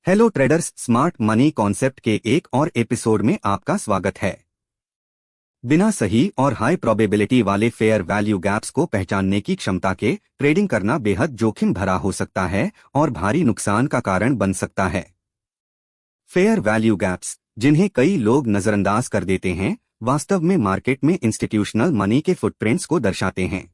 Hello traders, smart money concept के एक और एपिसोड में आपका स्वागत है। बिना सही और हाई प्रोबेबिलिटी वाले फेयर वैल्यू गैप्स को पहचानने की क्षमता के ट्रेडिंग करना बेहद जोखिम भरा हो सकता है और भारी नुकसान का कारण बन सकता है। फेयर वैल्यू गैप्स, जिन्हें कई लोग नजरअंदाज कर देते हैं, वास्तव में मार्केट में इंस्टीट्यूशनल मनी के फुटप्रिंट्स को दर्शाते हैं।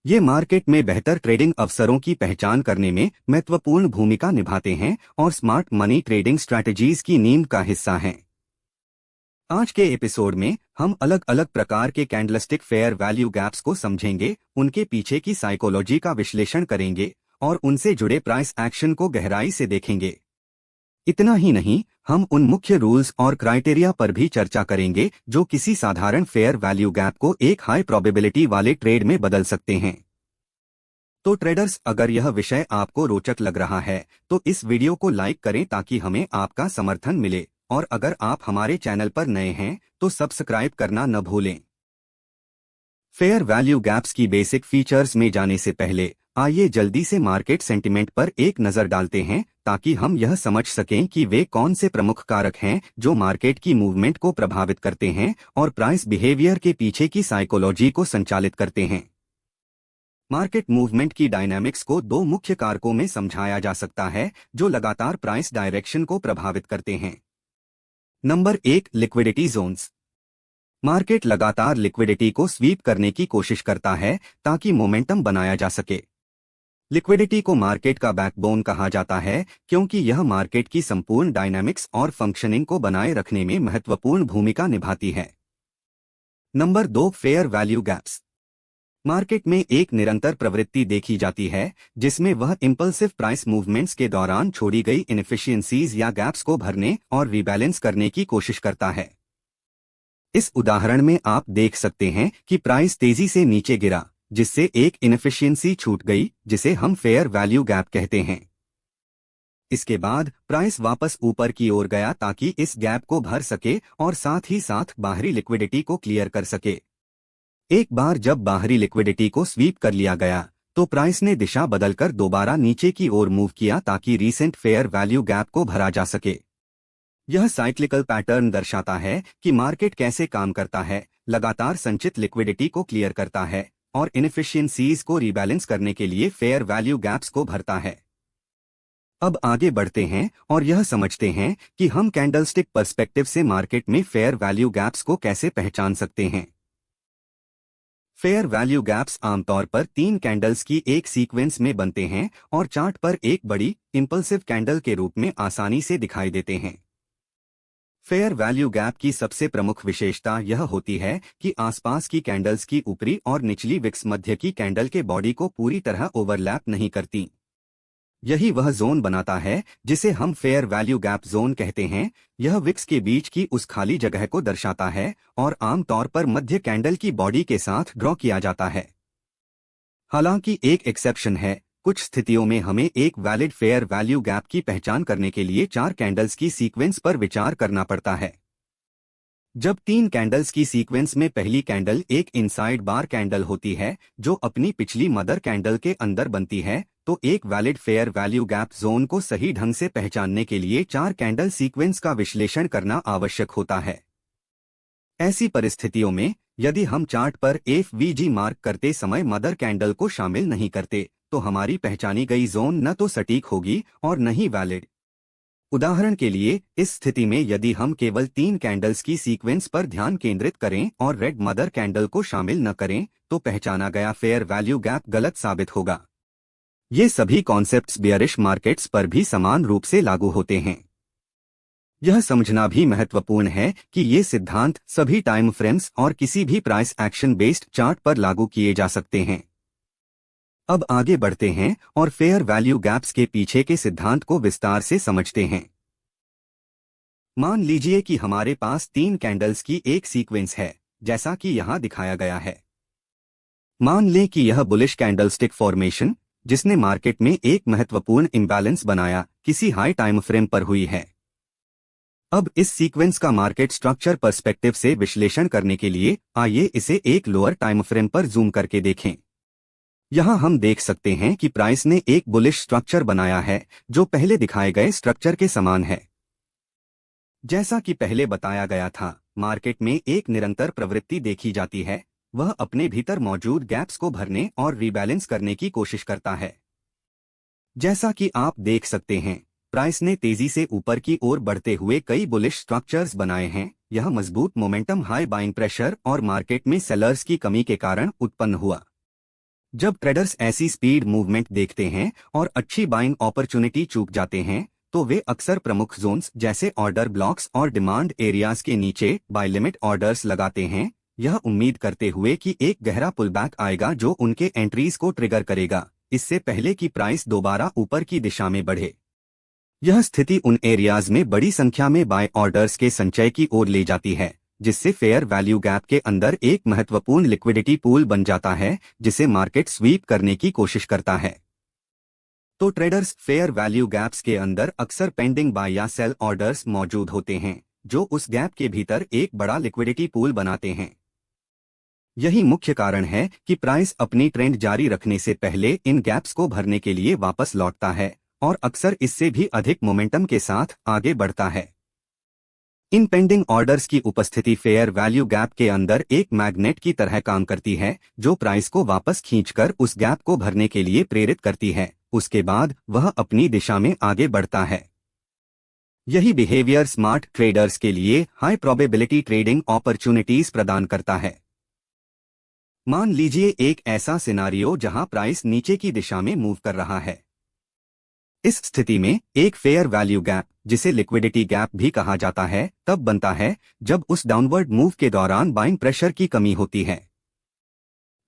ये मार्केट में बेहतर ट्रेडिंग अवसरों की पहचान करने में महत्वपूर्ण भूमिका निभाते हैं और स्मार्ट मनी ट्रेडिंग स्ट्रैटेजीज की नींव का हिस्सा हैं। आज के एपिसोड में हम अलग अलग प्रकार के कैंडलस्टिक फेयर वैल्यू गैप्स को समझेंगे, उनके पीछे की साइकोलॉजी का विश्लेषण करेंगे और उनसे जुड़े प्राइस एक्शन को गहराई से देखेंगे। इतना ही नहीं, हम उन मुख्य रूल्स और क्राइटेरिया पर भी चर्चा करेंगे जो किसी साधारण फेयर वैल्यू गैप को एक हाई प्रोबेबिलिटी वाले ट्रेड में बदल सकते हैं। तो ट्रेडर्स, अगर यह विषय आपको रोचक लग रहा है तो इस वीडियो को लाइक करें ताकि हमें आपका समर्थन मिले, और अगर आप हमारे चैनल पर नए हैं तो सब्सक्राइब करना न भूलें। फेयर वैल्यू गैप्स की बेसिक फीचर्स में जाने से पहले आइए जल्दी से मार्केट सेंटिमेंट पर एक नजर डालते हैं, ताकि हम यह समझ सकें कि वे कौन से प्रमुख कारक हैं जो मार्केट की मूवमेंट को प्रभावित करते हैं और प्राइस बिहेवियर के पीछे की साइकोलॉजी को संचालित करते हैं। मार्केट मूवमेंट की डायनामिक्स को दो मुख्य कारकों में समझाया जा सकता है जो लगातार प्राइस डायरेक्शन को प्रभावित करते हैं। Number 1, liquidity zones. मार्केट लगातार लिक्विडिटी को स्वीप करने की कोशिश करता है ताकि मोमेंटम बनाया जा सके। लिक्विडिटी को मार्केट का बैकबोन कहा जाता है क्योंकि यह मार्केट की संपूर्ण डायनामिक्स और फंक्शनिंग को बनाए रखने में महत्वपूर्ण भूमिका निभाती है। Number 2, fair value gaps. Market में एक निरंतर प्रवृत्ति देखी जाती है जिसमें वह इंपल्सिव प्राइस मूवमेंट्स के दौरान छोड़ी गई इनएफिशिएंसीज या गैप्स को भरने और रीबैलेंस करने की कोशिश करता है। इस उदाहरण में आप देख सकते हैं कि प्राइस तेजी से नीचे गिरा, जिससे एक इनएफिशिएंसी छूट गई जिसे हम फेयर वैल्यू गैप कहते हैं। इसके बाद प्राइस वापस ऊपर की ओर गया ताकि इस गैप को भर सके और साथ ही साथ बाहरी लिक्विडिटी को क्लियर कर सके। एक बार जब बाहरी लिक्विडिटी को स्वीप कर लिया गया तो प्राइस ने दिशा बदलकर दोबारा नीचे की ओर मूव किया ताकि रीसेंट फेयर वैल्यू गैप को भरा जा सके। यह साइक्लिकल पैटर्न दर्शाता है कि मार्केट कैसे काम करता है, लगातार संचित लिक्विडिटी को क्लियर करता है और इनएफिशिएंसीज को रीबैलेंस करने के लिए फेयर वैल्यू गैप्स को भरता है। अब आगे बढ़ते हैं और यह समझते हैं कि हम कैंडलस्टिक पर्सपेक्टिव से मार्केट में फेयर वैल्यू गैप्स को कैसे पहचान सकते हैं। फेयर वैल्यू गैप्स आमतौर पर 3 कैंडल्स की एक सीक्वेंस में बनते हैं और चार्ट पर एक बड़ी इंपल्सिव कैंडल के रूप में आसानी से दिखाई देते हैं। फेयर वैल्यू गैप की सबसे प्रमुख विशेषता यह होती है कि आसपास की कैंडल्स की ऊपरी और निचली विक्स मध्य की कैंडल के बॉडी को पूरी तरह ओवरलैप नहीं करती। यही वह जोन बनाता है जिसे हम फेयर वैल्यू गैप जोन कहते हैं। यह विक्स के बीच की उस खाली जगह को दर्शाता है और आमतौर पर मध्य कैंडल की बॉडी के साथ ड्रॉ किया जाता है। हालांकि एक एक्सेप्शन है, कुछ स्थितियों में हमें एक वैलिड फेयर वैल्यू गैप की पहचान करने के लिए 4 कैंडल्स की सीक्वेंस पर विचार करना पड़ता है। जब 3 कैंडल्स की सीक्वेंस में पहली कैंडल एक इनसाइड बार कैंडल होती है जो अपनी पिछली मदर कैंडल के अंदर बनती है, तो एक valid fair value gap zone को सही ढंग से पहचानने के लिए 4 कैंडल सीक्वेंस का विश्लेषण करना आवश्यक होता है। ऐसी परिस्थितियों में यदि हम चार्ट पर एफवीजी मार्क करते समय मदर कैंडल को शामिल नहीं करते तो हमारी पहचानी गई जोन न तो सटीक होगी और न ही वैलिड। उदाहरण के लिए, इस स्थिति में यदि हम केवल 3 कैंडल्स की सीक्वेंस पर ध्यान केंद्रित करें और रेड मदर कैंडल को शामिल न करें तो पहचाना गया फेयर वैल्यू गैप गलत साबित होगा। ये सभी कॉन्सेप्ट्स बेयरिश मार्केट्स पर भी समान रूप से लागू होते हैं। यह समझना भी महत्वपूर्ण है कि ये सिद्धांत सभी टाइम फ्रेम्स और किसी भी प्राइस एक्शन बेस्ड चार्ट पर लागू किए जा सकते हैं। अब आगे बढ़ते हैं और फेयर वैल्यू गैप्स के पीछे के सिद्धांत को विस्तार से समझते हैं। मान लीजिए कि हमारे पास 3 कैंडल्स की एक सीक्वेंस है, जैसा कि यहाँ दिखाया गया है। मान लें कि यह बुलिश कैंडलस्टिक फॉर्मेशन, जिसने मार्केट में एक महत्वपूर्ण इम्बैलेंस बनाया, किसी हाई टाइम फ्रेम पर हुई है। अब इस सीक्वेंस का मार्केट स्ट्रक्चर पर्सपेक्टिव से विश्लेषण करने के लिए आइए इसे एक लोअर टाइम फ्रेम पर जूम करके देखें। यहाँ हम देख सकते हैं कि प्राइस ने एक बुलिश स्ट्रक्चर बनाया है जो पहले दिखाए गए स्ट्रक्चर के समान है। जैसा कि पहले बताया गया था, मार्केट में एक निरंतर प्रवृत्ति देखी जाती है। वह अपने भीतर मौजूद गैप्स को भरने और रीबैलेंस करने की कोशिश करता है। जैसा कि आप देख सकते हैं, प्राइस ने तेजी से ऊपर की ओर बढ़ते हुए कई बुलिश स्ट्रक्चर्स बनाए हैं। यह मजबूत मोमेंटम हाई बाइंग प्रेशर और मार्केट में सेलर्स की कमी के कारण उत्पन्न हुआ। जब ट्रेडर्स ऐसी स्पीड मूवमेंट देखते हैं और अच्छी बाइंग अपॉर्चुनिटी चूक जाते हैं, तो वे अक्सर प्रमुख जोन्स जैसे ऑर्डर ब्लॉक्स और डिमांड एरियाज के नीचे बाय लिमिट ऑर्डर्स लगाते हैं, यह उम्मीद करते हुए कि एक गहरा पुलबैक आएगा जो उनके एंट्रीज को ट्रिगर करेगा, इससे पहले कि प्राइस दोबारा ऊपर की दिशा में बढ़े। यह स्थिति उन एरियाज में बड़ी संख्या में बाय ऑर्डर्स के संचय की ओर ले जाती है, जिससे फेयर वैल्यू गैप के अंदर एक महत्वपूर्ण लिक्विडिटी पूल बन जाता है, जिसे मार्केट स्वीप करने की कोशिश करता है। तो ट्रेडर्स फेयर वैल्यू गैप्स के अंदर अक्सर पेंडिंग बाय या सेल ऑर्डर्स मौजूद होते हैं, जो उस गैप के भीतर एक बड़ा लिक्विडिटी पूल बनाते हैं। यही मुख्य कारण है कि प्राइस अपनी ट्रेंड जारी रखने से पहले इन गैप्स को भरने के लिए वापस लौटता है और अक्सर इससे भी अधिक मोमेंटम के साथ आगे बढ़ता है। इन पेंडिंग ऑर्डर्स की उपस्थिति फेयर वैल्यू गैप के अंदर एक मैग्नेट की तरह काम करती है, जो प्राइस को वापस खींचकर उस गैप को भरने के लिए प्रेरित करती है। उसके बाद वह अपनी दिशा में आगे बढ़ता है। यही बिहेवियर स्मार्ट ट्रेडर्स के लिए हाई प्रोबेबिलिटी ट्रेडिंग अपॉर्चुनिटीज प्रदान करता है। मान लीजिए एक ऐसा सिनारियो जहां प्राइस नीचे की दिशा में मूव कर रहा है। इस स्थिति में एक फेयर वैल्यू गैप, जिसे लिक्विडिटी गैप भी कहा जाता है, तब बनता है जब उस डाउनवर्ड मूव के दौरान बाइंग प्रेशर की कमी होती है।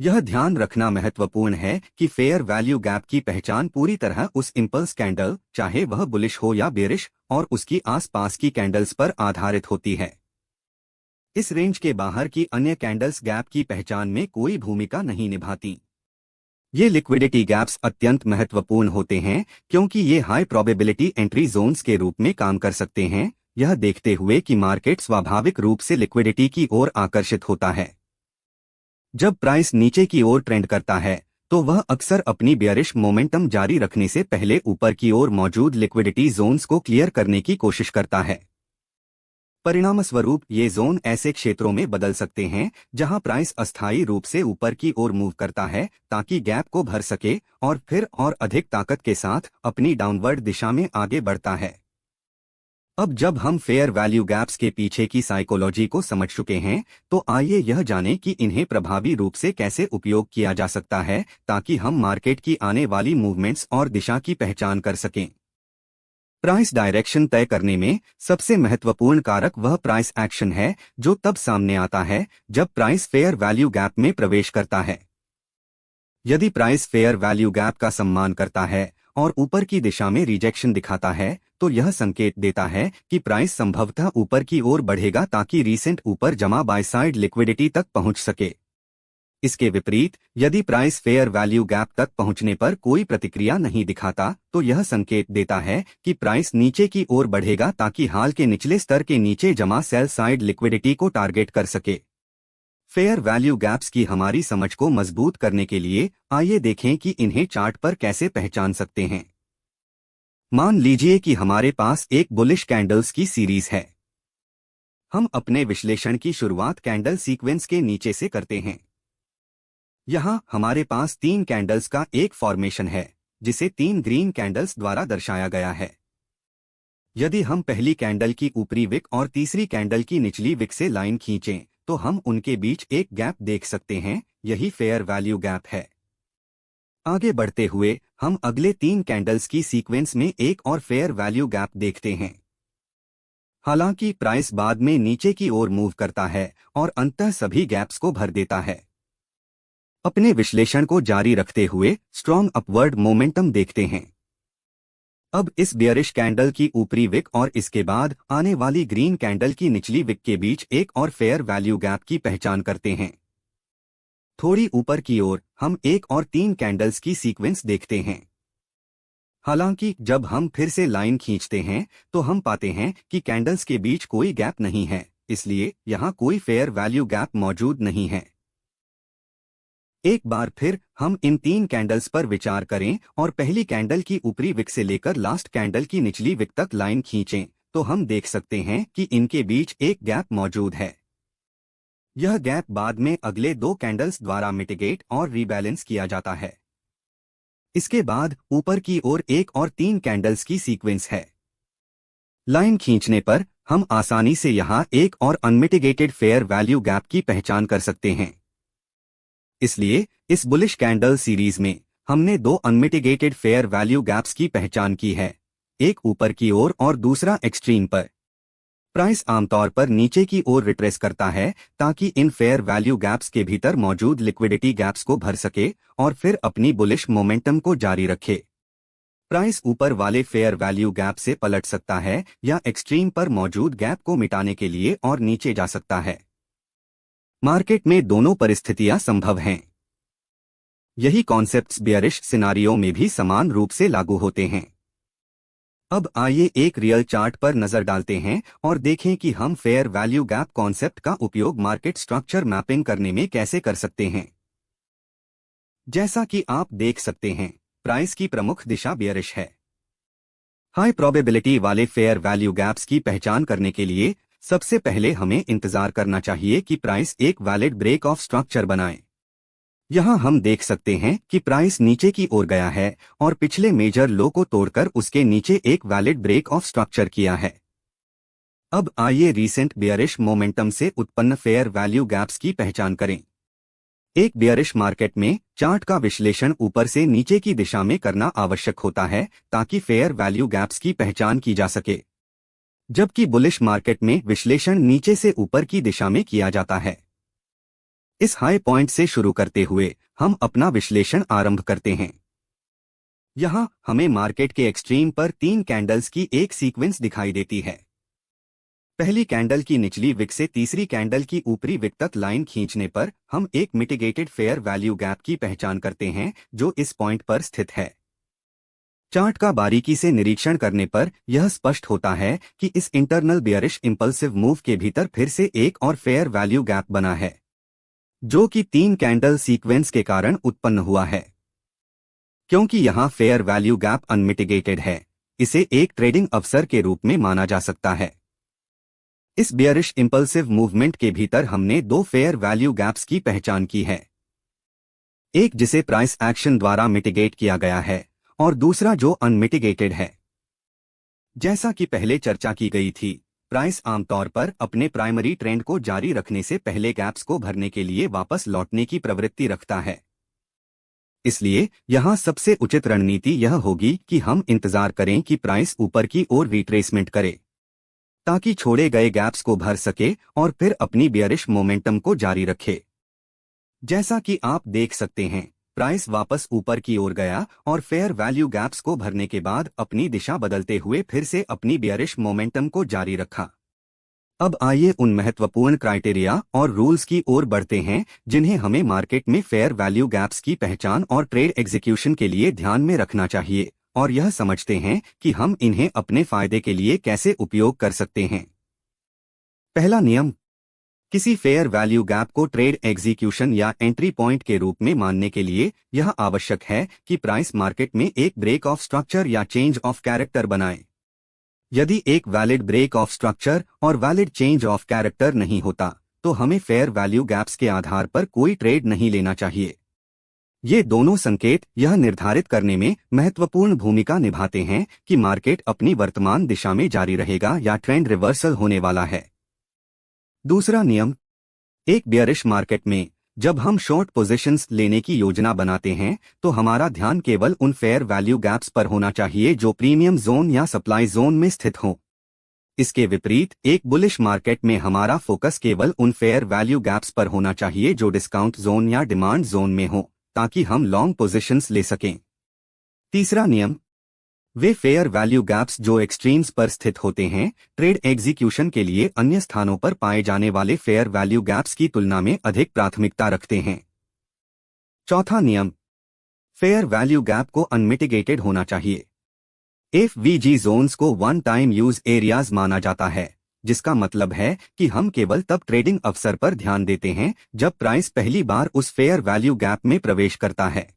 यह ध्यान रखना महत्वपूर्ण है कि फेयर वैल्यू गैप की पहचान पूरी तरह उस इंपल्स कैंडल, चाहे वह बुलिश हो या बेरिश, और उसकी आसपास की कैंडल्स पर आधारित होती है। इस रेंज के बाहर की अन्य कैंडल्स गैप की पहचान में कोई भूमिका नहीं निभाती। ये लिक्विडिटी गैप्स अत्यंत महत्वपूर्ण होते हैं क्योंकि ये हाई प्रोबेबिलिटी एंट्री जोन्स के रूप में काम कर सकते हैं, यह देखते हुए कि मार्केट स्वाभाविक रूप से लिक्विडिटी की ओर आकर्षित होता है। जब प्राइस नीचे की ओर ट्रेंड करता है, तो वह अक्सर अपनी बेयरिश मोमेंटम जारी रखने से पहले ऊपर की ओर मौजूद लिक्विडिटी जोन्स को क्लियर करने की कोशिश करता है। परिणामस्वरूप ये जोन ऐसे क्षेत्रों में बदल सकते हैं जहां प्राइस अस्थायी रूप से ऊपर की ओर मूव करता है ताकि गैप को भर सके और फिर और अधिक ताकत के साथ अपनी डाउनवर्ड दिशा में आगे बढ़ता है। अब जब हम फेयर वैल्यू गैप्स के पीछे की साइकोलॉजी को समझ चुके हैं, तो आइए यह जानें कि इन्हें प्रभावी रूप से कैसे उपयोग किया जा सकता है ताकि हम मार्केट की आने वाली मूवमेंट्स और दिशा की पहचान कर सकें। प्राइस डायरेक्शन तय करने में सबसे महत्वपूर्ण कारक वह प्राइस एक्शन है जो तब सामने आता है जब प्राइस फेयर वैल्यू गैप में प्रवेश करता है। यदि प्राइस फेयर वैल्यू गैप का सम्मान करता है और ऊपर की दिशा में रिजेक्शन दिखाता है, तो यह संकेत देता है कि प्राइस संभवतः ऊपर की ओर बढ़ेगा ताकि रीसेंट ऊपर जमा बाय साइड लिक्विडिटी तक पहुंच सके। इसके विपरीत, यदि प्राइस फेयर वैल्यू गैप तक पहुंचने पर कोई प्रतिक्रिया नहीं दिखाता, तो यह संकेत देता है कि प्राइस नीचे की ओर बढ़ेगा ताकि हाल के निचले स्तर के नीचे जमा सेल साइड लिक्विडिटी को टारगेट कर सके। फेयर वैल्यू गैप्स की हमारी समझ को मजबूत करने के लिए आइए देखें कि इन्हें चार्ट पर कैसे पहचान सकते हैं। मान लीजिए कि हमारे पास एक बुलिश कैंडल्स की सीरीज है। हम अपने विश्लेषण की शुरुआत कैंडल सीक्वेंस के नीचे से करते हैं। यहां हमारे पास 3 कैंडल्स का एक फॉर्मेशन है, जिसे 3 ग्रीन कैंडल्स द्वारा दर्शाया गया है। यदि हम पहली कैंडल की ऊपरी विक और तीसरी कैंडल की निचली विक से लाइन खींचें, तो हम उनके बीच एक गैप देख सकते हैं। यही फेयर वैल्यू गैप है। आगे बढ़ते हुए हम अगले 3 कैंडल्स की सीक्वेंस में एक और फेयर वैल्यू गैप देखते हैं। हालांकि प्राइस बाद में नीचे की ओर मूव करता है और अंततः सभी गैप्स को भर देता है। अपने विश्लेषण को जारी रखते हुए स्ट्रॉन्ग अपवर्ड मोमेंटम देखते हैं। अब इस बेयरिश कैंडल की ऊपरी विक और इसके बाद आने वाली ग्रीन कैंडल की निचली विक के बीच एक और फेयर वैल्यू गैप की पहचान करते हैं। थोड़ी ऊपर की ओर हम एक और 3 कैंडल्स की सीक्वेंस देखते हैं। हालांकि जब हम फिर से लाइन खींचते हैं, तो हम पाते हैं कि कैंडल्स के बीच कोई गैप नहीं है, इसलिए यहां कोई फेयर वैल्यू गैप मौजूद नहीं है। एक बार फिर हम इन 3 कैंडल्स पर विचार करें और पहली कैंडल की ऊपरी विक से लेकर लास्ट कैंडल की निचली विक तक लाइन खींचें तो हम देख सकते हैं कि इनके बीच एक गैप मौजूद है। यह गैप बाद में अगले 2 कैंडल्स द्वारा मिटिगेट और रीबैलेंस किया जाता है। इसके बाद ऊपर की ओर एक और 3 कैंडल्स की सीक्वेंस है। लाइन खींचने पर हम आसानी से यहां एक और अनमिटिगेटेड फेयर वैल्यू गैप की पहचान कर सकते हैं। इसलिए इस बुलिश कैंडल सीरीज में हमने 2 अनमिटिगेटेड फेयर वैल्यू गैप्स की पहचान की है, एक ऊपर की ओर और दूसरा एक्सट्रीम पर। प्राइस आमतौर पर नीचे की ओर रिट्रेस करता है ताकि इन फेयर वैल्यू गैप्स के भीतर मौजूद लिक्विडिटी गैप्स को भर सके और फिर अपनी बुलिश मोमेंटम को जारी रखे। प्राइस ऊपर वाले फेयर वैल्यू गैप से पलट सकता है या एक्सट्रीम पर मौजूद गैप को मिटाने के लिए और नीचे जा सकता है। मार्केट में दोनों परिस्थितियां संभव हैं। यही कॉन्सेप्ट्स बेयरिश सिनारियो में भी समान रूप से लागू होते हैं। अब आइए एक रियल चार्ट पर नजर डालते हैं और देखें कि हम फेयर वैल्यू गैप कॉन्सेप्ट का उपयोग मार्केट स्ट्रक्चर मैपिंग करने में कैसे कर सकते हैं। जैसा कि आप देख सकते हैं, प्राइस की प्रमुख दिशा बेयरिश है। हाई प्रोबेबिलिटी वाले फेयर वैल्यू गैप्स की पहचान करने के लिए सबसे पहले हमें इंतजार करना चाहिए कि प्राइस एक वैलिड ब्रेक ऑफ स्ट्रक्चर बनाए। यहां हम देख सकते हैं कि प्राइस नीचे की ओर गया है और पिछले मेजर लो को तोड़कर उसके नीचे एक वैलिड ब्रेक ऑफ स्ट्रक्चर किया है। अब आइए रीसेंट बेयरिश मोमेंटम से उत्पन्न फेयर वैल्यू गैप्स की पहचान करें। एक बेयरिश मार्केट में चार्ट का विश्लेषण ऊपर से नीचे की दिशा में करना आवश्यक होता है ताकि फेयर वैल्यू गैप्स की पहचान की जा सके, जबकि बुलिश मार्केट में विश्लेषण नीचे से ऊपर की दिशा में किया जाता है। इस हाई पॉइंट से शुरू करते हुए हम अपना विश्लेषण आरंभ करते हैं। यहां हमें मार्केट के एक्सट्रीम पर 3 कैंडल्स की एक सीक्वेंस दिखाई देती है। पहली कैंडल की निचली विक से तीसरी कैंडल की ऊपरी विक तक लाइन खींचने पर हम एक मिटिगेटेड फेयर वैल्यू गैप की पहचान करते हैं जो इस पॉइंट पर स्थित है। चार्ट का बारीकी से निरीक्षण करने पर यह स्पष्ट होता है कि इस इंटरनल बेयरिश इंपल्सिव मूव के भीतर फिर से एक और फेयर वैल्यू गैप बना है, जो कि 3 कैंडल सीक्वेंस के कारण उत्पन्न हुआ है। क्योंकि यहां फेयर वैल्यू गैप अनमिटिगेटेड है, इसे एक ट्रेडिंग अवसर के रूप में माना जा सकता है। इस बेयरिश इंपल्सिव मूवमेंट के भीतर हमने 2 फेयर वैल्यू गैप्स की पहचान की है, एक जिसे प्राइस एक्शन द्वारा मिटिगेट किया गया है और दूसरा जो अनमिटिगेटेड है। जैसा कि पहले चर्चा की गई थी, प्राइस आमतौर पर अपने प्राइमरी ट्रेंड को जारी रखने से पहले गैप्स को भरने के लिए वापस लौटने की प्रवृत्ति रखता है। इसलिए यहां सबसे उचित रणनीति यह होगी कि हम इंतजार करें कि प्राइस ऊपर की ओर रिट्रेसमेंट करे ताकि छोड़े गए गैप्स को भर सके और फिर अपनी बेयरिश मोमेंटम को जारी रखे। जैसा कि आप देख सकते हैं, प्राइस वापस ऊपर की ओर गया और फेयर वैल्यू गैप्स को भरने के बाद अपनी दिशा बदलते हुए फिर से अपनी बेयरिश मोमेंटम को जारी रखा। अब आइए उन महत्वपूर्ण क्राइटेरिया और रूल्स की ओर बढ़ते हैं जिन्हें हमें मार्केट में फेयर वैल्यू गैप्स की पहचान और ट्रेड एग्जीक्यूशन के लिए ध्यान में रखना चाहिए, और यह समझते हैं कि हम इन्हें अपने फायदे के लिए कैसे उपयोग कर सकते हैं। पहला नियम, किसी फेयर वैल्यू गैप को ट्रेड एग्जीक्यूशन या एंट्री पॉइंट के रूप में मानने के लिए यह आवश्यक है कि प्राइस मार्केट में एक ब्रेक ऑफ स्ट्रक्चर या चेंज ऑफ कैरेक्टर बनाए। यदि एक वैलिड ब्रेक ऑफ स्ट्रक्चर और वैलिड चेंज ऑफ कैरेक्टर नहीं होता तो हमें फेयर वैल्यू गैप्स के आधार पर कोई ट्रेड नहीं लेना चाहिए। ये दोनों संकेत यह निर्धारित करने में महत्वपूर्ण भूमिका निभाते हैं कि मार्केट अपनी वर्तमान दिशा में जारी रहेगा या ट्रेंड रिवर्सल होने वाला है। दूसरा नियम, एक बेयरिश मार्केट में जब हम शॉर्ट पोजीशंस लेने की योजना बनाते हैं तो हमारा ध्यान केवल उन फेयर वैल्यू गैप्स पर होना चाहिए जो प्रीमियम जोन या सप्लाई जोन में स्थित हों। इसके विपरीत एक बुलिश मार्केट में हमारा फोकस केवल उन फेयर वैल्यू गैप्स पर होना चाहिए जो डिस्काउंट जोन या डिमांड जोन में हो, ताकि हम लॉन्ग पोजीशंस ले सकें। तीसरा नियम, वे फेयर वैल्यू गैप्स जो एक्सट्रीम्स पर स्थित होते हैं ट्रेड एग्जीक्यूशन के लिए अन्य स्थानों पर पाए जाने वाले फेयर वैल्यू गैप्स की तुलना में अधिक प्राथमिकता रखते हैं। चौथा नियम, फेयर वैल्यू गैप को अनमिटिगेटेड होना चाहिए। एफवीजी जोन्स को वन टाइम यूज एरियाज माना जाता है, जिसका मतलब है कि हम केवल तब ट्रेडिंग अवसर पर ध्यान देते हैं जब प्राइस पहली बार उस फेयर वैल्यू गैप में प्रवेश करता है।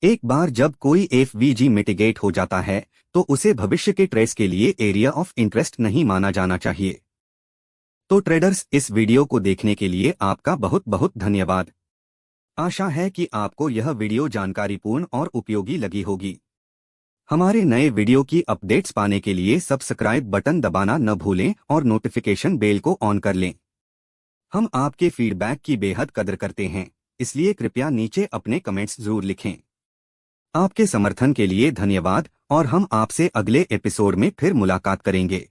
एक बार जब कोई एफवीजी मिटिगेट हो जाता है तो उसे भविष्य के ट्रेड्स के लिए एरिया ऑफ इंटरेस्ट नहीं माना जाना चाहिए। तो ट्रेडर्स, इस वीडियो को देखने के लिए आपका बहुत बहुत धन्यवाद। आशा है कि आपको यह वीडियो जानकारीपूर्ण और उपयोगी लगी होगी। हमारे नए वीडियो की अपडेट्स पाने के लिए सब्सक्राइब बटन दबाना न भूलें और नोटिफिकेशन बेल को ऑन कर लें। हम आपके फीडबैक की बेहद कदर करते हैं, इसलिए कृपया नीचे अपने कमेंट्स जरूर लिखें। आपके समर्थन के लिए धन्यवाद और हम आपसे अगले एपिसोड में फिर मुलाकात करेंगे।